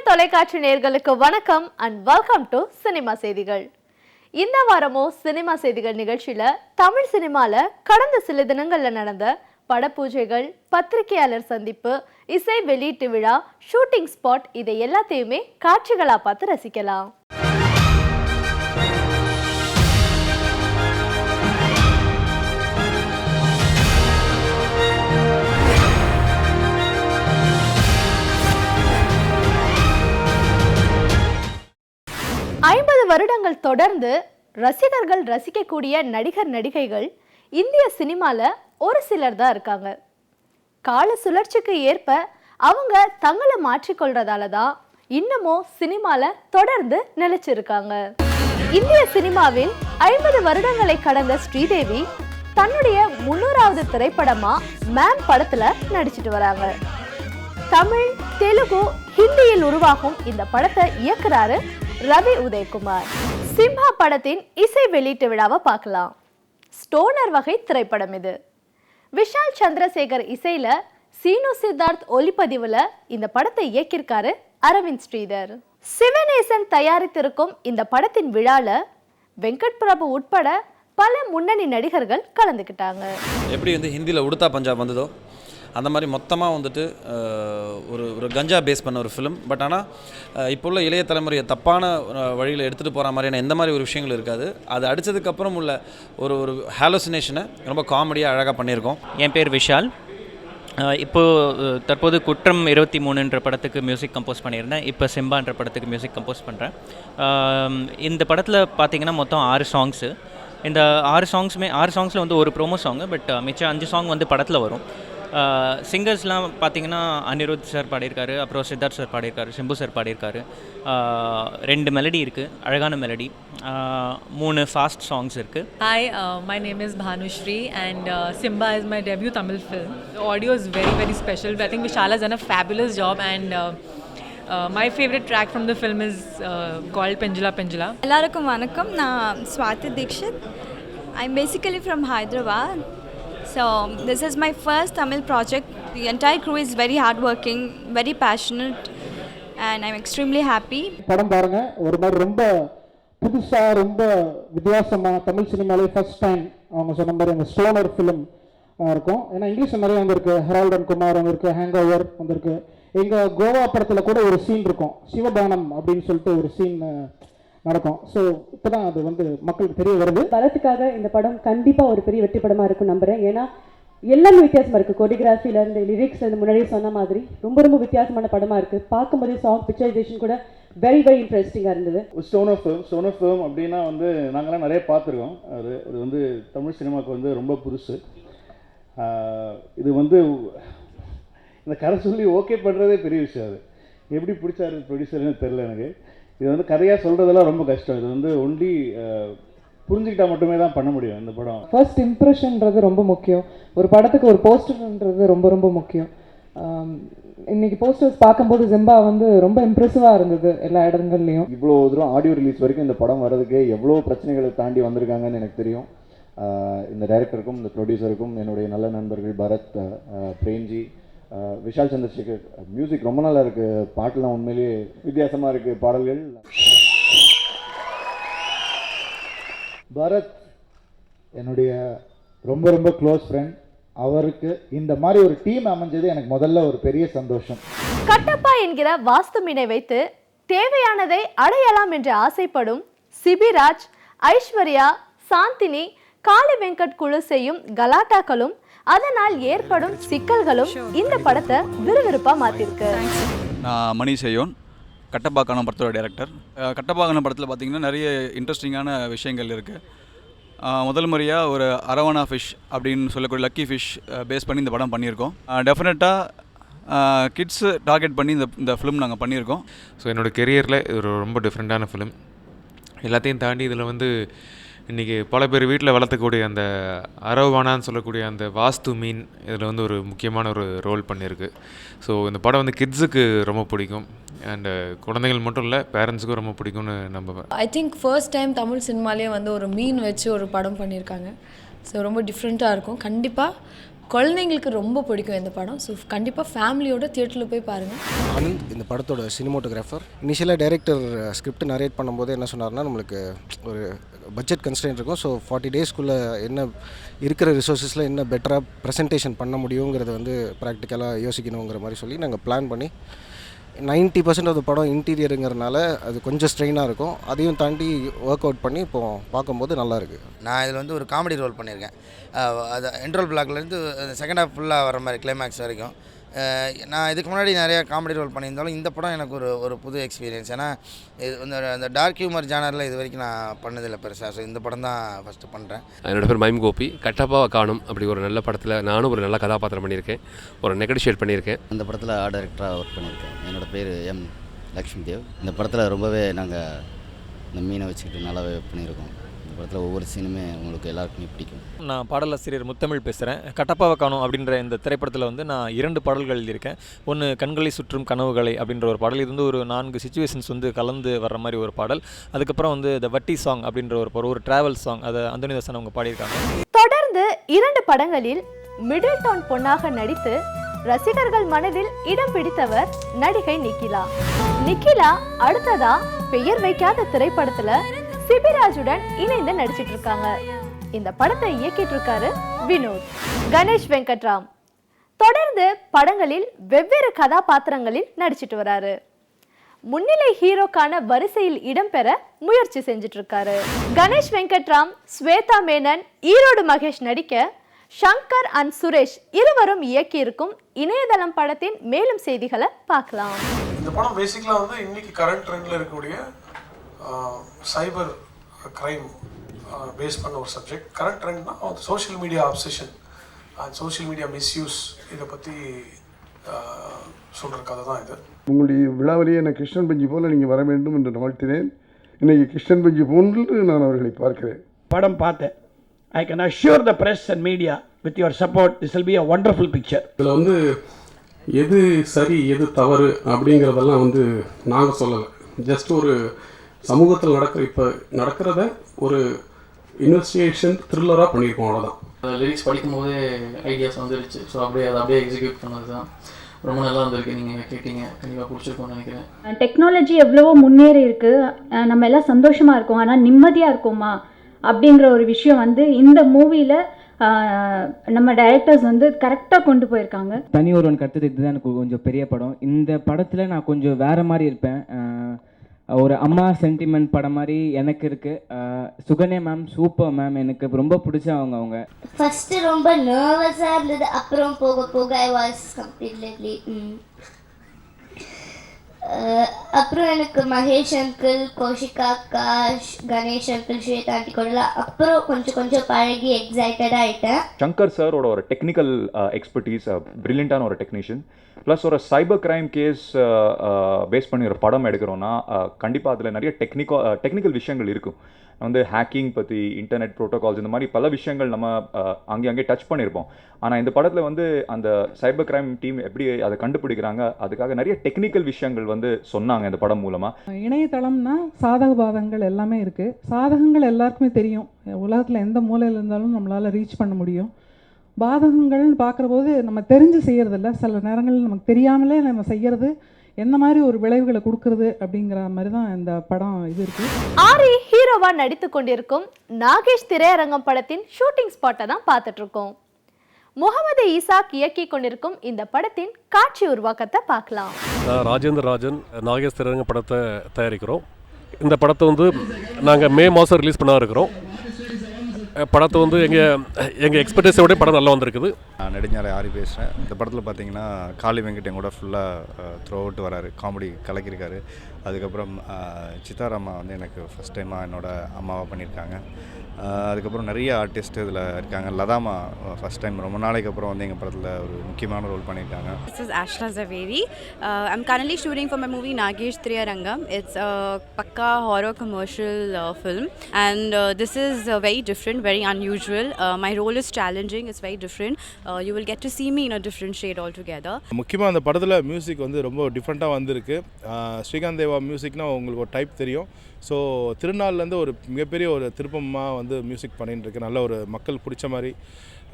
தமிழ் தொலைக்காட்சி நேயர்களுக்கு வணக்கம் அண்ட் வெல்கம் டு சினிமா செய்திகள். இந்த வாரமோ சினிமா செய்திகள் நிகழ்ச்சியில தமிழ் சினிமால கடந்த சில தினங்கள்ல நடந்த படப்பூஜைகள், பத்திரிகையாளர் சந்திப்பு, இசை வெளியீட்டு விழா, ஷூட்டிங் ஸ்பாட் இதை எல்லாத்தையுமே காட்சிகளா பார்த்து ரசிக்கலாம். 50 வருடங்கள் தொடர்ந்து ரசிகர்கள் ரசிக்கக்கூடிய நடிகர் நடிகைகள் இந்திய சினிமால ஒரு சிலர் தான் இருக்காங்க. கால சுழற்சிக்கு ஏற்ப அவங்க தங்களை மாற்றிக்கொள்றதால தான் இன்னமும் சினிமால தொடர்ந்து நிலைச்சிருக்காங்க. இந்திய சினிமாவில் 50 வருடங்களை கடந்த ஸ்ரீதேவி தன்னுடைய 300வது திரைப்படமா மேம் படத்துல நடிச்சிட்டு வராங்க. தமிழ், தெலுங்கு, ஹிந்தியில் உருவாகும் இந்த படத்தை இயக்குறாரு ரவி உதயகுமார். சிம்பா படத்தின் இசை வெளியீட்டு விழாவை பார்க்கலாம். ஸ்டோனர் வகை திரைப்படம் இது. விஷால் சந்திரசேகர் இசையில சீனு சித்தார்த் ஒளிப்பதிவுல இந்த படத்தை இயக்கியிருக்காரு அரவிந்த் ஸ்ரீதர். சிவநேசன் தயாரித்திருக்கும் இந்த படத்தின் விழால வெங்கட் பிரபு உட்பட பல முன்னணி நடிகர்கள் கலந்துக்கிட்டாங்க. எப்படி ஹிந்தியில் உடுத்தா பஞ்சாப் வந்ததோ அந்த மாதிரி மொத்தமாக ஒரு கஞ்சா பேஸ் பண்ண ஒரு ஃபிலிம். பட் ஆனால் இப்போ உள்ள இளைய தலைமுறையை தப்பான வழியில் எடுத்துகிட்டு போகிற மாதிரியான எந்த மாதிரி ஒரு விஷயங்கள் இருக்காது. அது அடித்ததுக்கப்புறம் உள்ள ஒரு ஹாலோசினேஷனை ரொம்ப காமெடியாக அழகாக பண்ணியிருக்கோம். என் பேர் விஷால். இப்போது தற்போது குற்றம் 23ன்ற படத்துக்கு மியூசிக் கம்போஸ் பண்ணியிருந்தேன். இப்போ சிம்பான்ற படத்துக்கு மியூசிக் கம்போஸ் பண்ணுறேன். இந்த படத்தில் பார்த்திங்கன்னா மொத்தம் 6 சாங்ஸு. இந்த 6 சாங்ஸில் ஒரு ப்ரோமோ சாங்கு. பட் மிச்சம் 5 சாங் படத்தில் வரும். சிங்கர்ஸ்லாம் பார்த்திங்கன்னா அனிருத் சார் பாடியிருக்காரு, அப்புறம் சித்தார்த் சார் பாடியிருக்காரு, சிம்பு சார் பாடியிருக்காரு. 2 மெலடி இருக்குது, அழகான மெலடி. 3 ஃபாஸ்ட் சாங்ஸ் இருக்குது. Hi, my name is Bhanushri and Simba is my debut Tamil film. The audio is very, very special. I think Vishal has done a fabulous job and my favorite track from the film is called Penjula Penjula. எல்லாருக்கும் வணக்கம். நான் Swathi Dikshit. I'm basically from Hyderabad. So this is my first Tamil project. The entire crew is very hardworking, very passionate and I'm extremely happy. படம் பாருங்க, ஒரு மாதிரி ரொம்ப புதுசா, ரொம்ப வித்தியாசமா தமிழ் சினிமாலே ஃபர்ஸ்ட் டைம் அவங்க சொன்ன மாதிரி அந்த ஸ்டோனர் ஃபிலிம் இருக்கும். ஏன்னா இங்கிலீஷில் நிறைய வந்திருக்கு. ஹெரால்ட் அண்ட் குமார் வந்திருக்கு, ஹேங் ஓவர் வந்திருக்கு. எங்கள் கோவா படத்தில் கூட ஒரு சீன் இருக்கும், சிவபானம் அப்படின்னு சொல்லிட்டு ஒரு சீன் நடக்கும். ஸோ இப்போ தான் அது மக்களுக்கு தெரிய வருது. பலத்துக்காக இந்த படம் கண்டிப்பாக ஒரு பெரிய வெற்றி படமாக இருக்கும் நம்புகிறேன். ஏன்னா எல்லாமே வித்தியாசமாக இருக்குது. கொரியோகிராஃபிலேருந்து லிரிக்ஸ்லேருந்து முன்னாடியே சொன்ன மாதிரி ரொம்ப ரொம்ப வித்தியாசமான படமாக இருக்குது. பார்க்கும்போதே சாங் பிக்சரைசேஷன் கூட வெரி வெரி இன்ட்ரெஸ்டிங்காக இருந்தது. ஸ்டோனர் ஃபிலிம் அப்படின்னா நாங்களாம் நிறைய பார்த்துருக்கோம். அது தமிழ் சினிமாவுக்கு ரொம்ப புதுசு. இது இந்த கதை சொல்லி ஓகே பண்ணுறதே பெரிய விஷயம். அது எப்படி பிடிச்சாரு ப்ரொடியூசர்னு தெரில எனக்கு. இது கதையாக சொல்கிறதெல்லாம் ரொம்ப கஷ்டம். இது ஒன்லி புரிஞ்சுக்கிட்டால் மட்டுமே தான் பண்ண முடியும் இந்த படம். ஃபர்ஸ்ட் இம்ப்ரெஷன்றது ரொம்ப முக்கியம். ஒரு படத்துக்கு ஒரு போஸ்டர்ன்றது ரொம்ப ரொம்ப முக்கியம். இன்றைக்கி போஸ்டர்ஸ் பார்க்கும்போது ஜிம்பா ரொம்ப இம்ப்ரெசிவாக இருந்தது எல்லா இடங்கள்லையும். இவ்வளோ தூரம் ஆடியோ ரிலீஸ் வரைக்கும் இந்த படம் வர்றதுக்கு எவ்வளோ பிரச்சனைகளை தாண்டி வந்திருக்காங்கன்னு எனக்கு தெரியும். இந்த டைரக்டருக்கும் இந்த ப்ரொடியூசருக்கும் என்னுடைய நல்ல நண்பர்கள் பரத், பிரேம்ஜி, விஷால் சந்திரசேகர். மியூசிக் ரொம்ப நல்லா இருக்குது, பாட்டெலாம் உண்மையிலேயே வித்தியாசமாக இருக்குது. பாடல்கள் பரத் என்னுடைய ரொம்ப ரொம்ப க்ளோஸ் ஃப்ரெண்ட். அவருக்கு இந்த மாதிரி ஒரு டீம் அமைஞ்சது எனக்கு முதல்ல ஒரு பெரிய சந்தோஷம். கட்டப்பா என்கிற வாஸ்து மீனை வைத்து தேவையானதை அடையலாம் என்று ஆசைப்படும் சிபிராஜ், ஐஸ்வர்யா, சாந்தினி, காளி வெங்கட் குழு செய்யும் கலாட்டாக்களும் அதனால் ஏற்படும் சிக்கல்களும் இந்த படத்தை விறுவிறுப்பாக மாற்றிருக்கு. நான் மணி செய்யோன், கட்டப்பாக்கான படத்தோட டைரக்டர். கட்டப்பாக்கான படத்தில் பார்த்திங்கன்னா நிறைய இன்ட்ரெஸ்டிங்கான விஷயங்கள் இருக்குது. முதல் முறையாக ஒரு அரவணா ஃபிஷ் அப்படின்னு சொல்லக்கூடிய லக்கி ஃபிஷ் பேஸ் பண்ணி இந்த படம் பண்ணியிருக்கோம். டெஃபினட்டாக கிட்ஸு டார்கெட் பண்ணி இந்த ஃபிலிம் நாங்கள் பண்ணியிருக்கோம். ஸோ என்னோடய கெரியரில் இது ரொம்ப டிஃப்ரெண்ட்டான ஃபிலிம். எல்லாத்தையும் தாண்டி இதில் இன்றைக்கி பல பேர் வீட்டில் வளர்த்தக்கூடிய அந்த அரவானான்னு சொல்லக்கூடிய அந்த வாஸ்து மீன் இதில் ஒரு முக்கியமான ஒரு ரோல் பண்ணியிருக்கு. ஸோ இந்த படம் கிட்ஸுக்கு ரொம்ப பிடிக்கும். அண்டு குழந்தைகள் மட்டும் இல்லை, பேரண்ட்ஸுக்கும் ரொம்ப பிடிக்கும்னு நம்புவேன். I think first time Tamil சினிமாலே ஒரு மீன் வச்சு ஒரு படம் பண்ணியிருக்காங்க. ஸோ ரொம்ப டிஃப்ரெண்ட்டாக இருக்கும். கண்டிப்பாக குழந்தைங்களுக்கு ரொம்ப பிடிக்கும் இந்த படம். ஸோ கண்டிப்பாக ஃபேமிலியோட தியேட்டரில் போய் பாருங்கள். ஆனந்த் இந்த படத்தோட சினிமோட்டோகிராஃபர். இனிஷியலாக டைரக்டர் ஸ்கிரிப்ட் நரேட் பண்ணும்போது என்ன சொன்னார்னா, நம்மளுக்கு ஒரு பட்ஜெட் கன்ஸ்ட்ரெயின்ட் இருக்கும். ஸோ 40 டேஸ்க்குள்ளே என்ன இருக்கிற ரிசோர்ஸஸில் என்ன பெட்டராக ப்ரெசன்டேஷன் பண்ண முடியுங்கிறத வந்து ப்ராக்டிக்கலாக யோசிக்கணுங்கிற மாதிரி சொல்லி நாங்கள் பிளான் பண்ணி 90% ஆஃப் படம் இன்டீரியருங்கிறதுனால அது கொஞ்சம் ஸ்ட்ரெயினாக இருக்கும். அதையும் தாண்டி ஒர்க் அவுட் பண்ணி இப்போது பார்க்கும்போது நல்லாயிருக்கு. நான் இதில் வந்து ஒரு காமெடி ரோல் பண்ணியிருக்கேன். அது இன்ட்ரோல் பிளாக்லேருந்து செகண்ட் ஹாஃப் ஃபுல்லாக வர மாதிரி கிளைமேக்ஸ் வரைக்கும். நான் இதுக்கு முன்னாடி நிறையா காமெடி ரோல் பண்ணியிருந்தாலும் இந்த படம் எனக்கு ஒரு புது எக்ஸ்பீரியன்ஸ். ஏன்னா இது அந்த டார்க் ஹியூமர் ஜானரில் இது வரைக்கும் நான் பண்ணதில்லை பெருசாக. ஸோ இந்த படம் தான் ஃபஸ்ட்டு பண்ணுறேன். என்னோடய பேர் மைம் கோபி. கட்டப்பாவை காணும் அப்படி ஒரு நல்ல படத்தில் நானும் ஒரு நல்ல கதாபாத்திரம் பண்ணியிருக்கேன். ஒரு நெகட்டிவ் ஷேட் பண்ணியிருக்கேன். இந்த படத்தில் ஆர்ட் டைரக்டராக ஒர்க் பண்ணியிருக்கேன். என்னோடய பேர் எம் லக்ஷ்மி தேவ். இந்த படத்தில் ரொம்பவே நாங்கள் இந்த மீனை வச்சுக்கிட்டு நல்லாவே பண்ணியிருக்கோம். இந்த படத்தில் ஒவ்வொரு சீனுமே உங்களுக்கு எல்லாருக்குமே பிடிக்கும். நான் பாடலாசிரியர் முத்தமிழ் பேசுகிறேன். கட்டப்பாவை காணும் அப்படின்ற இந்த திரைப்படத்தில் வந்து நான் 2 பாடல்கள் எழுதியிருக்கேன். ஒன்று கண்களை சுற்றும் கனவுகளை அப்படின்ற ஒரு பாடல். இது வந்து ஒரு 4 சிச்சுவேஷன்ஸ் வந்து கலந்து வர்ற மாதிரி ஒரு பாடல். அதுக்கப்புறம் வந்து த வட்டி சாங் அப்படின்ற ஒரு ட்ராவல் சாங், அதை அந்தோனிதாசன் அவங்க பாடியிருக்காங்க. தொடர்ந்து 2 படங்களில் மிடில் டவுன் பொண்ணாக நடித்து ரசிகர்கள் மனதில் இடம் பிடித்தவர் நடிகை நிக்கிலா. நிக்கிலா அடுத்ததா பெயர் வைக்காத திரைப்படத்துல சிபிராஜுடன் இணைந்து நடிச்சிட்டு இருக்காங்க. இந்த படத்தை இயக்கிட்டு இருக்காரு வினோத். கணேஷ் வெங்கட்ராம் தொடர்ந்து படங்களில் வெவ்வேறு கதாபாத்திரங்களில் நடிச்சிட்டு வராரு. முன்னிலை ஹீரோக்கான வரிசையில் இடம்பெற முயற்சி செஞ்சிட்டு இருக்காரு. கணேஷ் வெங்கட்ராம், ஸ்வேதா மேனன், ஈரோடு மகேஷ் நடிக்க ஷங்கர் அண்ட் சுரேஷ் இருவரும் இயக்கி இருக்கும் இணையதளம் படத்தின் மேலும் செய்திகளை பார்க்கலாம். இந்த படம் பேசிக்கலாக வந்து இன்னைக்கு கரண்ட் ட்ரெண்டில் இருக்கக்கூடிய சைபர் கிரைம் பேஸ் பண்ண ஒரு சப்ஜெக்ட். கரண்ட் ட்ரெண்ட்னா social media obsession and social media misuse, இதை பற்றி சொல்கிற கதை தான் இது. உங்களுடைய விழாவிலேயே என்னை கிருஷ்ணன் பஞ்சி போல நீங்கள் வர வேண்டும் என்று வாழ்த்தினேன். இன்றைக்கி கிருஷ்ணன் பஞ்சி போன்று நான் அவர்களை பார்க்கிறேன். படம் பார்த்தேன். I can assure the press and media with your support this will be a wonderful picture. இதில் வந்து எது சரி எது தவறு அப்படிங்கிறதெல்லாம் வந்து நாங்கள் சொல்லலை. ஜஸ்ட் ஒரு சமூகத்தில் இப்போ நடக்கிறத ஒரு இன்வெஸ்டிகேஷன் த்ரில்லராக பண்ணியிருக்கோம், அவ்வளோதான். லிரிக்ஸ் படிக்கும்போதே ஐடியாஸ் வந்துருச்சு. ஸோ அப்படியே அதை அப்படியே எக்ஸிக்யூட் பண்ணது தான். ரொம்ப நல்லா வந்திருக்கு. நீங்கள் கேட்டீங்க, கண்டிப்பாக பிடிச்சிருக்கோன்னு நினைக்கிறேன். டெக்னாலஜி எவ்வளவோ முன்னேறி இருக்குது, நம்ம எல்லாம் சந்தோஷமாக இருக்கோம். ஆனால் நிம்மதியாக இருக்கோமா அப்படிங்கிற ஒரு விஷயம் வந்து இந்த மூவியில் நம்ம டைரக்டர்ஸ் வந்து கரெக்டாக கொண்டு போயிருக்காங்க. தனி ஒருவன் கருத்து இதுதான் எனக்கு கொஞ்சம் பெரிய படம். இந்த படத்தில் நான் கொஞ்சம் வேறு மாதிரி இருப்பேன். ஒரு அம்மா சென்டிமெண்ட் படம் மாதிரி எனக்கு இருக்குது. சுகன்யா மேம் சூப்பர் மேம், எனக்கு ரொம்ப பிடிச்சவங்க. அவங்க ஃபஸ்ட்டு ரொம்ப நர்வஸாக இருந்தது, அப்புறம் போக போக ஐ வாஸ் கம்ப்ளீட்லி. அப்புறம் எனக்கு மகேஷ் அங்கிள், கௌஷிகா அக்கா, கணேஷ் அங்கிள், ஸ்வேதா ஆண்டி கூட அப்புறம் கொஞ்சம் பழகி எக்ஸைட்டடாக ஆகிட்டேன். சங்கர் சாரோட ஒரு டெக்னிக்கல் எக்ஸ்பர்டீஸ், பிரில்லியண்டான ஒரு டெக்னீஷியன், ப்ளஸ் ஒரு சைபர் கிரைம் கேஸ் பேஸ் பண்ணி ஒரு படம் எடுக்கிறோன்னா கண்டிப்பாக அதில் நிறைய டெக்னிக்கல் விஷயங்கள் இருக்கும். வந்து ஹேக்கிங் பற்றி, இன்டர்நெட் ப்ரோட்டோகால்ஸ், இந்த மாதிரி பல விஷயங்கள் நம்ம அங்கே டச் பண்ணியிருப்போம். ஆனால் இந்த படத்தில் வந்து அந்த சைபர் கிரைம் டீம் எப்படி அதை கண்டுபிடிக்கிறாங்க, அதுக்காக நிறைய டெக்னிக்கல் விஷயங்கள் வந்து சொன்னாங்க இந்த படம் மூலமாக. இணையதளம்னா சாதக பாதகங்கள் எல்லாமே இருக்குது. சாதகங்கள் எல்லாருக்குமே தெரியும், உலகத்தில் எந்த மூலையில் இருந்தாலும் நம்மளால் ரீச் பண்ண முடியும். பாதகங்கள்னு பார்க்குற போது நம்ம தெரிஞ்சு செய்கிறதில்ல, சில நேரங்கள் நமக்கு தெரியாமலே நம்ம செய்கிறது என்ன மாதிரி ஒரு விளைவுகளை கொடுக்கறது அப்படிங்கிற மாதிரி தான் இந்த படம் இது இருக்கு. ஆரி ஹீரோவா நடித்து கொண்டிருக்கும் நாகேஷ் திரையரங்கம் படத்தின் ஷூட்டிங் ஸ்பாட்டை தான் பார்த்துட்டு இருக்கோம். முகமது ஈசாக் இயக்கி கொண்டிருக்கும் இந்த படத்தின் காட்சி உருவாக்கத்தை பார்க்கலாம். ராஜேந்திர ராஜன் நாகேஷ் திரையரங்க படத்தை தயாரிக்கிறோம். இந்த படத்தை வந்து நாங்கள் மே மாதம் ரிலீஸ் பண்ண இருக்கிறோம். படத்தை வந்து எங்கள் எக்ஸ்பெக்டேஷனோட படம் நல்லா வந்திருக்குது. நான் நெடுஞ்சாலை ஆரி பேசுகிறேன். இந்த படத்தில் பார்த்தீங்கன்னா காளி வெங்கட் என் கூட ஃபுல்லாக த்ரூ அவுட் வராரு, காமெடி கலக்கியிருக்காரு. அதுக்கப்புறம் சித்தாராமா வந்து எனக்கு ஃபஸ்ட் டைமாக என்னோடய அம்மாவாக பண்ணியிருக்காங்க. அதுக்கப்புறம் நிறைய ஆர்டிஸ்ட் இதில் இருக்காங்க. லதாமா ஃபஸ்ட் டைம் ரொம்ப நாளைக்கு அப்புறம் வந்து எங்கள் படத்தில் ஒரு முக்கியமான ரோல் பண்ணியிருக்காங்க. This is Ashna Zaveri. I'm currently shooting for my movie Nagesh Triyarangam. It's a pakka horror commercial film, and this is very different, very unusual. My role is challenging, it's very different. You will get to see me in a different shade altogether. முக்கியமாக அந்த படத்தில் music வந்து ரொம்ப டிஃப்ரெண்ட்டாக வந்திருக்கு. ஸ்ரீகாந்த் தேவா மியூசிக்னா உங்களுக்கு ஒரு type தெரியும். ஸோ திருநாள்லேருந்து ஒரு மிகப்பெரிய ஒரு திருப்பமாக வந்து மியூசிக் பண்ணிட்டு இருக்கு. நல்ல ஒரு மக்கள் பிடிச்ச மாதிரி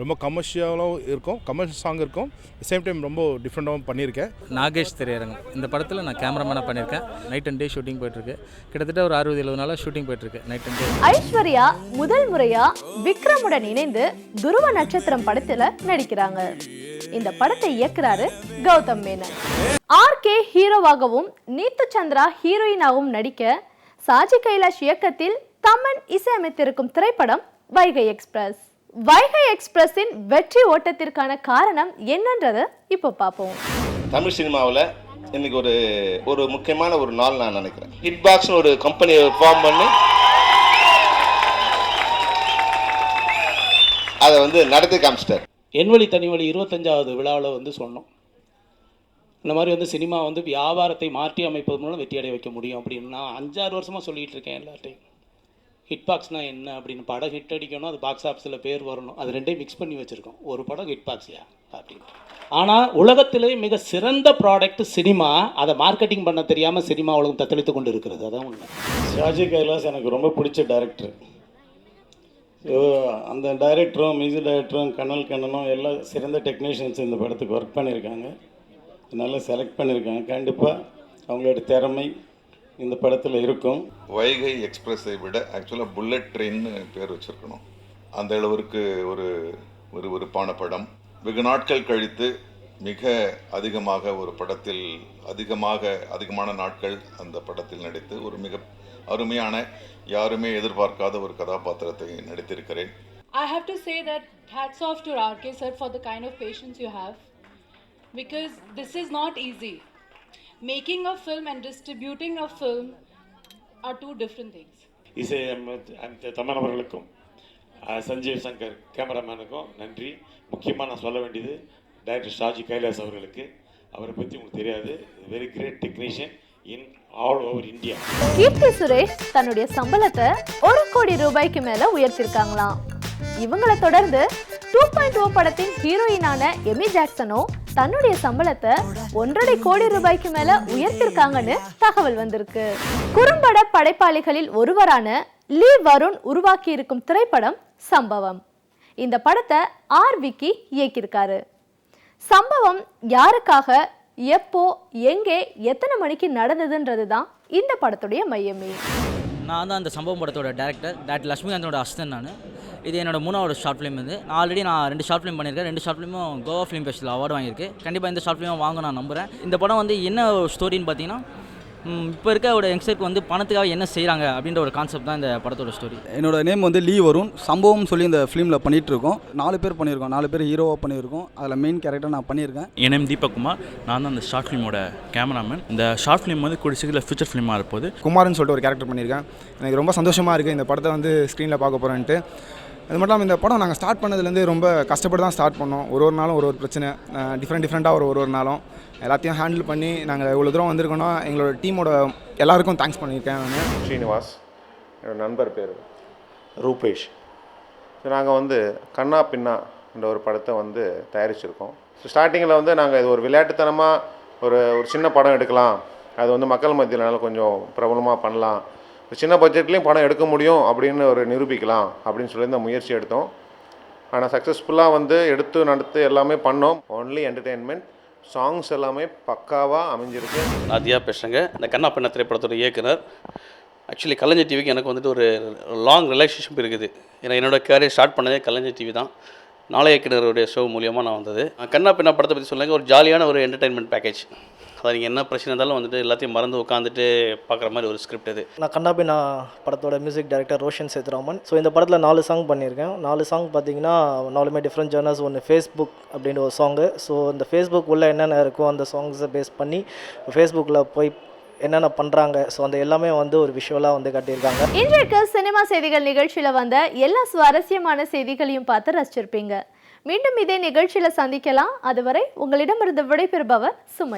ரொம்ப கமர்ஷியலாகவும் இருக்கும், கமர்ஷியல் சாங் இருக்கும், சேம் டைம் ரொம்ப டிஃப்ரெண்ட்டாகவும் பண்ணியிருக்கேன். நாகேஷ் திரையரங்கம் இந்த படத்தில் நான் கேமராமேனாக பண்ணியிருக்கேன். நைட் அண்ட் டே ஷூட்டிங் போயிட்டுருக்கு. கிட்டத்தட்ட ஒரு 60-70 நாளாக ஷூட்டிங் போயிட்டுருக்கு நைட் அண்ட் டே. ஐஸ்வர்யா முதல் முறையா விக்ரமுடன் இணைந்து துருவ நட்சத்திரம் படத்துல நடிக்கிறாங்க. இந்த படத்தை இயக்குறாரு கௌதம் மேனன். ஆர்கே ஹீரோவாகவும் நீத்து சந்திரா ஹீரோயினாகவும் நடிக்க சாஜி கைலாஷ் இயக்கத்தில் தமன் இசையமைத்திருக்கும் திரைப்படம் வைகை எக்ஸ்பிரஸ். வைகை எக்ஸ்பிரஸின் வெற்றி ஓட்டத்திற்கான காரணம் என்னன்றதை இப்போ பார்ப்போம். தமிழ் சினிமாவில் இன்னைக்கு ஒரு முக்கியமான ஒரு நாள் நான் நினைக்கிறேன். ஹிட் பாக்ஸ்னு ஒரு கம்பெனியை ஃபார்ம் பண்ணி அதை நடத்தி காமிச்சிட்டார். என்வழி தனிவழி 25வது விழாவில் சொன்னோம், இந்த மாதிரி சினிமா வியாபாரத்தை மாற்றி அமைப்பது மூலம் வெற்றியடைய வைக்க முடியும் அப்படின்னு நான் 5-6 வருஷமாக சொல்லிகிட்டு இருக்கேன் எல்லார்ட்டையும். ஹிட் பாக்ஸ்னால் என்ன அப்படின்னு, படம் ஹிட் அடிக்கணும், அது பாக்ஸ் ஆஃபீஸில் பேர் வரணும், அது ரெண்டையும் மிக்ஸ் பண்ணி வச்சுருக்கோம். ஒரு படம் ஹிட் பாக்ஸியா அப்படின்னு. ஆனால் உலகத்திலே மிக சிறந்த ப்ராடக்ட் சினிமா, அதை மார்க்கெட்டிங் பண்ண தெரியாமல் சினிமா உலகம் தத்தளித்து கொண்டு இருக்கிறது. அதான் உண்மை. ஷாஜி கைலாஸ் எனக்கு ரொம்ப பிடிச்ச டைரக்டர். அந்த டைரக்டரும் மியூசிக் டைரக்டரும் கண்ணனும் எல்லாம் சிறந்த டெக்னீஷியன்ஸ் இந்த படத்துக்கு ஒர்க் பண்ணியிருக்காங்க, நல்லா செலக்ட் பண்ணியிருக்காங்க. கண்டிப்பாக அவங்களோட திறமை இந்த படத்தில் இருக்கும். வைகை எக்ஸ்பிரஸை விட ஆக்சுவலாக புல்லட் ட்ரெயின்னு பேர் வச்சுருக்கணும். அந்த அளவிற்கு ஒரு விறுவிறுப்பான படம். வெகு நாட்கள் கழித்து மிக அதிகமாக ஒரு படத்தில் அதிகமான நாட்கள் அந்த படத்தில் நடித்து ஒரு மிக அருமையான, யாருமே எதிர்பார்க்காத ஒரு கதாபாத்திரத்தை நடித்திருக்கிறேன். I have to say that hats off to RK sir for the kind of patience you have, because this is not easy. Making a film and distributing a film are two different things. இசை தமன் அவர்களுக்கும் சஞ்சீவ் சங்கர் கேமராமேனுக்கும் நன்றி. முக்கியமாக நான் சொல்ல வேண்டியது director Shaji Kailash அவர்களுக்கு. அவரை பற்றி உங்களுக்கு தெரியாது, very great technician in all over India. Keerthy Suresh தன்னுடைய சம்பளத்தை 1 கோடி ரூபாய்க்கு மேல உயர்த்திருக்காங்களாம். இவங்களை தொடர்ந்து 2.0 படத்தின் ஹீரோயினான எமி ஜாக்சனோ தன்னுடைய சம்பளத்தை 1.5 கோடி ரூபாய்க்கு மேல உயர்த்திருக்காங்கன்னு தகவல் வந்திருக்கு. குறும்பட படைப்பாளிகளில் ஒருவரான லீ வருண் உருவாக்கி இருக்கும் திரைப்படம் சம்பவம். இந்த படத்தை விக்கி இயக்கியிருக்காரு. சம்பவம் யாருக்காக, எப்போ, எங்கே, எத்தனை மணிக்கு நடந்ததுன்றது தான் இந்த படத்துடைய மையமே. நான் தான் அந்த சம்பவம் படத்தோட டேரக்டர் லட்சுமிகாந்தனோட அசிஸ்டன்ட். நான் இது என்னோட 3வது ஷார்ட் ஃபிலிம். நான் ஆல்ரெடி 2 ஷார்ட் ஃபிலிம் பண்ணியிருக்கேன். 2 ஷார்ட் ஃபிலிமும் கோவா ஃபிலிம் ஃபெஸ்டிவல் அவார்டு வாங்கியிருக்கு. கண்டிப்பாக இந்த ஷார்ட் ஃபிலிமும் வாங்க நான் நம்புகிறேன். இந்த படம் என்ன ஸ்டோரின்னு பார்த்தீங்கன்னா, இப்போ இருக்க ஒரு யங்ஸ்டருக்கு பணத்துக்காக என்ன செய்கிறாங்க அப்படின்ற ஒரு கான்செப்ட் தான் இந்த படத்தோட ஸ்டோரி. என்னோட நேம் லீ வருண். சம்பவம் சொல்லி இந்த ஃபிலிமில் பண்ணிகிட்ருக்கோம். 4 பேர் பண்ணியிருக்கோம், 4 பேர் ஹீரோவாக பண்ணியிருக்கோம். அதில் மெயின் கேரக்டர் நான் பண்ணியிருக்கேன். என் நேம் தீபக்குமார். நான் தான் அந்த ஷார்ட் ஃபிலிமோட கேமராமேன். இந்த ஷார்ட் ஃபிலிம் கூடிய சீக்கிரம் ஃபியூச்சர் ஃபிலிமாக இருப்போது. குமார்னு சொல்லிட்டு ஒரு கேரக்டர் பண்ணியிருக்கேன். எனக்கு ரொம்ப சந்தோஷமாக இருக்குது இந்த படத்தை ஸ்க்ரீனில் பார்க்க போகிறேன்ட்டு. அது மட்டும் இல்லாமல் இந்த படம் நாங்கள் ஸ்டார்ட் பண்ணதுலேருந்து ரொம்ப கஷ்டப்பட்டு தான் ஸ்டார்ட் பண்ணோம். ஒரு நாளும் ஒரு பிரச்சனை, டிஃப்ரெண்ட்டாக ஒரு நாளும் எல்லாத்தையும் ஹேண்டில் பண்ணி நாங்கள் இவ்வளோ தூரம் வந்திருக்கோன்னா எங்களோட டீமோட எல்லாருக்கும் தேங்க்ஸ் பண்ணியிருக்கேன். நான் ஸ்ரீனிவாஸ், என்னோடய நண்பர் பேர் ரூபேஷ். ஸோ நாங்கள் கண்ணா பின்னா என்ற ஒரு படத்தை தயாரிச்சிருக்கோம். ஸோ ஸ்டார்டிங்கில் நாங்கள் இது ஒரு விளையாட்டுத்தனமாக ஒரு சின்ன படம் எடுக்கலாம், அது மக்கள் மத்தியில் கொஞ்சம் பிரபலமாக பண்ணலாம், சின்ன பட்ஜெட்லேயும் படம் எடுக்க முடியும் அப்படின்னு நிரூபிக்கலாம் அப்படின்னு சொல்லி இந்த முயற்சி எடுத்தோம். ஆனால் சக்ஸஸ்ஃபுல்லாக எடுத்து நடத்து எல்லாமே பண்ணோம். ஒன்லி என்டர்டெயின்மெண்ட், சாங்ஸ் எல்லாமே பக்காவாக அமைஞ்சிருக்கு. நாதியா பேசுகிறேங்க. இந்த கண்ணா பின்னா திரைப்படத்தோட இயக்குனர். ஆக்சுவலி கலைஞர் டிவிக்கு எனக்கு ஒரு லாங் ரிலேஷன்ஷிப் இருக்குது. ஏன்னா என்னோடய கேரியர் ஸ்டார்ட் பண்ணதே கலைஞர் டிவி தான். நாளை இயக்குனருடைய ஷோ மூலியமாக நான் வந்தது. கண்ணா பின்னா படத்தை பற்றி சொல்லுங்க, ஒரு ஜாலியான ஒரு என்டர்டெயின்மெண்ட் பேக்கேஜ். அது நீங்கள் என்ன பிரச்சனை இருந்தாலும் எல்லாத்தையும் மறந்து உட்காந்துட்டு பார்க்குற மாதிரி ஒரு ஸ்கிரிப்ட் இது. நான் கண்ணா பின்னா படத்தோட music director Roshan Sethuraman. So இந்த படத்தில் 4 சாங் பண்ணியிருக்கேன். 4 சாங் பார்த்தீங்கன்னா 4மே டிஃப்ரெண்ட் ஜர்னல்ஸ். ஒன்று ஃபேஸ்புக் அப்படின்ற ஒரு சாங்கு. ஸோ இந்த ஃபேஸ்புக் உள்ள என்னென்ன இருக்கோ அந்த சாங்ஸை பேஸ் பண்ணி ஃபேஸ்புக்கில் போய் என்னென்ன பண்ணுறாங்க, ஸோ அந்த எல்லாமே ஒரு விஷுவலாக காட்டியிருக்காங்க. இன்றைக்கு சினிமா செய்திகள் நிகழ்ச்சியில் வந்த எல்லா சுவாரஸ்யமான செய்திகளையும் பார்த்து ரசிச்சிருப்பீங்க. மீண்டும் இதே நிகழ்ச்சியில் சந்திக்கலாம். அதுவரை உங்களிடமிருந்து விடைபெறுபவர் சுமை.